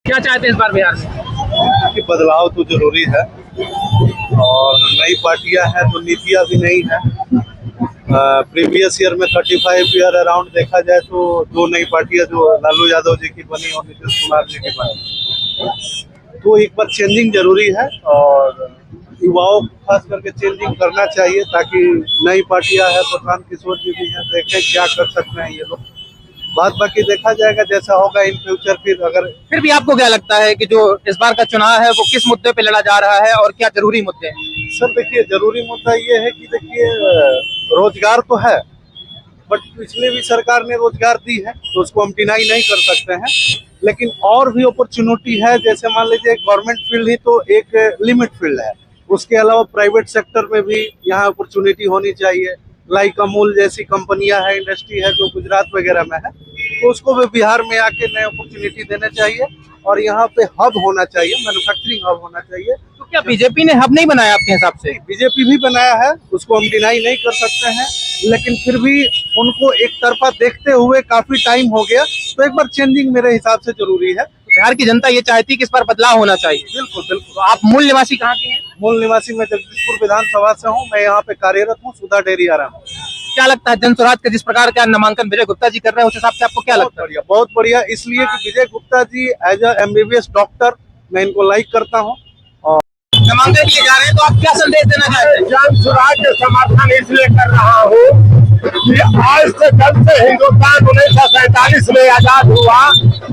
क्या चाहते हैं इस बार बिहार में? कि बदलाव तो जरूरी है और नई पार्टियां हैं तो नीतियां भी नई है। प्रीवियस ईयर में 35 ईयर अराउंड देखा जाए तो दो नई पार्टियां जो लालू यादव जी की बनी और नीतीश कुमार जी की बनी, तो एक बार चेंजिंग जरूरी है और युवाओं को खास करके चेंजिंग करना चाहिए ताकि नई पार्टियां हैं, प्रशांत किशोर जी भी हैं, देखें क्या कर सकते हैं ये लोग। बाकी देखा जाएगा जैसा होगा इन फ्यूचर। फिर भी आपको क्या लगता है कि जो इस बार का चुनाव है वो किस मुद्दे पे लड़ा जा रहा है और क्या जरूरी मुद्दे हैं? सर देखिए, जरूरी मुद्दा ये है कि देखिए रोजगार तो है, बट पिछले भी सरकार ने रोजगार दी है तो उसको हम डिनाई नहीं कर सकते हैं, लेकिन और भी अपॉर्चुनिटी है। जैसे मान लीजिए गवर्नमेंट फील्ड ही तो एक लिमिट फील्ड है, उसके अलावा प्राइवेट सेक्टर में भी यहाँ अपॉर्चुनिटी होनी चाहिए। लाइक अमूल जैसी कंपनियां है, इंडस्ट्री है जो गुजरात वगैरह में है, तो उसको भी बिहार में आके नए अपॉर्चुनिटी देना चाहिए और यहाँ पे हब होना चाहिए, मैन्युफैक्चरिंग हब होना चाहिए। तो क्या बीजेपी ने हब नहीं बनाया आपके हिसाब से? बीजेपी भी बनाया है, उसको हम डिनाई नहीं कर सकते हैं, लेकिन फिर भी उनको एक तरफा देखते हुए काफी टाइम हो गया, तो एक बार चेंजिंग मेरे हिसाब से जरूरी है। बिहार की जनता ये चाहती है कि इस बार बदलाव होना चाहिए। बिल्कुल बिल्कुल। तो आप मूल निवासी कहाँ के हैं? मूल निवासी मैं जगदीशपुर विधानसभा से हूँ, मैं यहाँ पे कार्यरत हूँ, सुधा डेयरी आ रहा हूँ। क्या लगता है जन स्वराज का जिस प्रकार का नामांकन विजय गुप्ता जी कर रहे हैं उस हिसाब से आपको क्या लगता है? बहुत बढ़िया, इसलिए कि विजय Gupta ji as a MBBS doctor मैं इनको लाइक करता हूँ। और नामांकन किए जा रहे हैं तो आप क्या संदेश देना चाहते हैं? जन स्वराज के समर्थन इसलिए कर रहा हूँ कि आज से जब से हिंदुस्तान 1947 में आजाद हुआ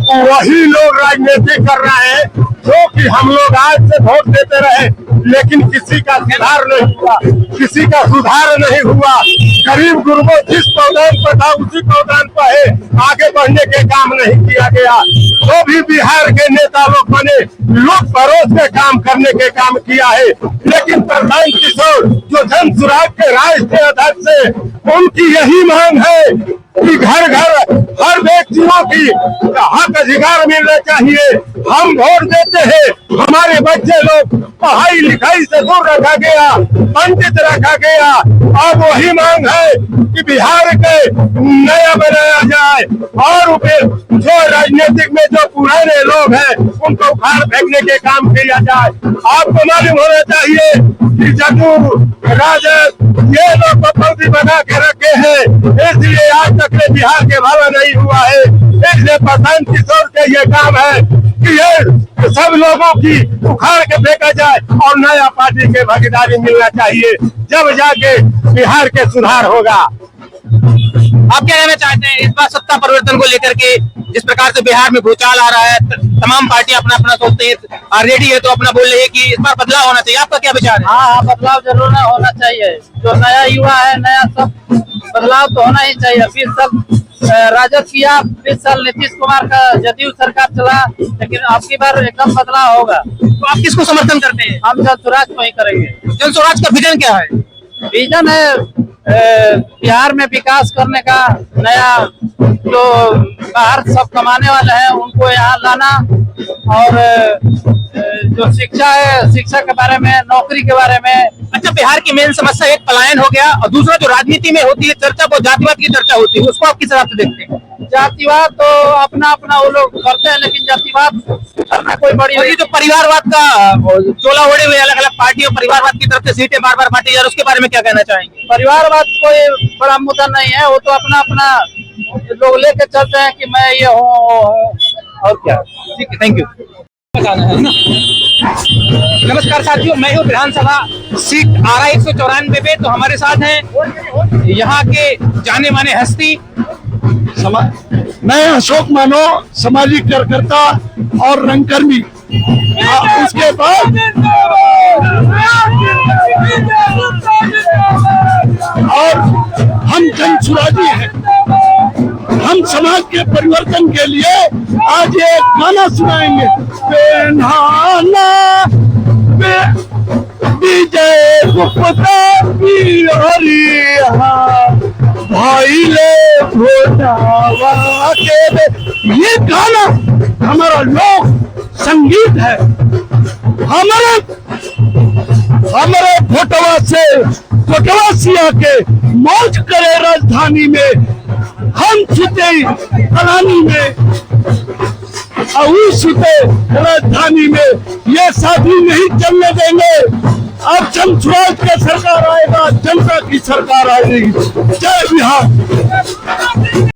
तो वही लोग राजनीति कर रहे हैं जो कि हम लोग आज से वोट देते रहे, लेकिन किसी का सुधार नहीं हुआ, किसी का सुधार नहीं हुआ। गरीब गुरबों जिस पौधान पर था उसी पौधान पर है, आगे बढ़ने के काम नहीं किया गया। तो भी बिहार के नेता लोग बने, लोग परोस के काम करने के काम किया है, लेकिन प्रशांत किशोर जो जन स्वराज के राष्ट्रीय अध्यक्ष है, उनकी यही मांग है कि घर घर हर व्यक्तियों की हक अधिकार मिलना चाहिए। हम वोट देते हैं, हमारे बच्चे लोग पढ़ाई लिखाई से दूर रखा गया, वंचित रखा गया, और वही मांग है कि बिहार के नया बनाया जाए और जो राजनीतिक में जो पुराने लोग हैं उनको उखाड़ फेंकने के काम किया जाए। आपको मालूम होना चाहिए कि जदयू राजद ये लोग बपौती बना के रखे हैं, इसलिए आज तक बिहार के भला नहीं हुआ है। इसलिए प्रशांत किशोर के ये काम है कि ये सब लोगों की उखाड़ के फेंका जाए और नया पार्टी के भागीदारी मिलना चाहिए, जब जाके बिहार के सुधार होगा। आप क्या कहना चाहते हैं इस बार सत्ता परिवर्तन को लेकर के? जिस प्रकार से बिहार में भूचाल आ रहा है, तमाम पार्टियां अपना अपना सोचते हैं, रेडी है तो अपना बोल रही है कि इस बार बदलाव होना चाहिए। आपका क्या विचार है? हाँ, बदलाव जरूर होना चाहिए। जो नया युवा है, नया सब बदलाव तो होना ही चाहिए। 20 साल राजद किया, 20 साल नीतीश कुमार का जदयू सरकार चला, लेकिन अब की बार एकदम बदलाव होगा। तो आप किसको समर्थन करते हैं? हम जन स्वराज को ही करेंगे। जन स्वराज का विजन क्या है? विजन है बिहार में विकास करने का, नया जो बाहर सब कमाने वाले हैं उनको यहाँ लाना, और जो शिक्षा है, शिक्षा के बारे में, नौकरी के बारे में। अच्छा, बिहार की मेन समस्या एक पलायन हो गया और दूसरा जो राजनीति में होती है चर्चा, वो जातिवाद की चर्चा होती है, उसको आप किस हिसाब से देखते हैं? जातिवाद तो अपना अपना वो लोग करते हैं, लेकिन जातिवाद कोई बड़ी ये जो परिवारवाद का चोला ओढ़े हुए अलग अलग पार्टियों, परिवारवाद की तरफ से सीटें बार बार बांटी जा रही है, उसके बारे में क्या कहना चाहेंगे? परिवारवाद कोई बड़ा मुद्दा नहीं है, वो तो अपना अपना लोग लेके चलते हैं कि मैं ये हूँ और क्या। ठीक है, थैंक यू। बताना है ना। नमस्कार साथियों, मैं हूँ विधानसभा सीट आरा 194 पे। तो हमारे साथ हैं यहाँ के जाने माने हस्ती, मैं अशोक मानो, सामाजिक कार्यकर्ता और रंगकर्मी। उसके बाद और हम जन स्वराजी हैं, हम समाज के परिवर्तन के लिए आज एक गाना सुनाएंगे। विजय गुप्ता भाई ले भोटावा के, ये गाना हमारा लोक संगीत है। हमारे भोटवा से भोटवा सिया के मौज करे राजधानी में, हम छुटे फलानी में। और उस राजधानी में ये शादी नहीं चलने देंगे। अब जनस्वराज का सरकार आएगा, जनता की सरकार आएगी। जय बिहार।